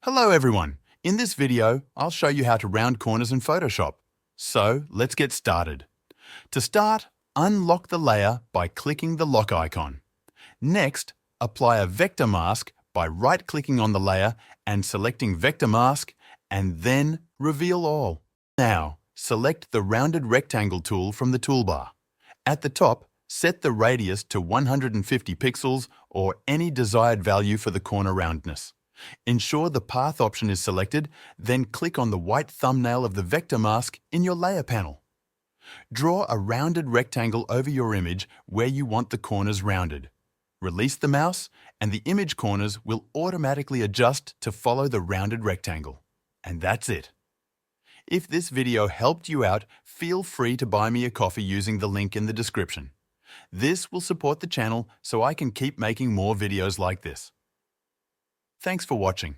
Hello everyone! In this video, I'll show you how to round corners in Photoshop. So, let's get started. To start, unlock the layer by clicking the lock icon. Next, apply a vector mask by right-clicking on the layer and selecting Vector Mask, and then Reveal All. Now, select the Rounded Rectangle tool from the toolbar. At the top, set the radius to 150 pixels or any desired value for the corner roundness. Ensure the Path option is selected, then click on the white thumbnail of the vector mask in your layer panel. Draw a rounded rectangle over your image where you want the corners rounded. Release the mouse, and the image corners will automatically adjust to follow the rounded rectangle. And that's it. If this video helped you out, feel free to buy me a coffee using the link in the description. This will support the channel so I can keep making more videos like this. Thanks for watching.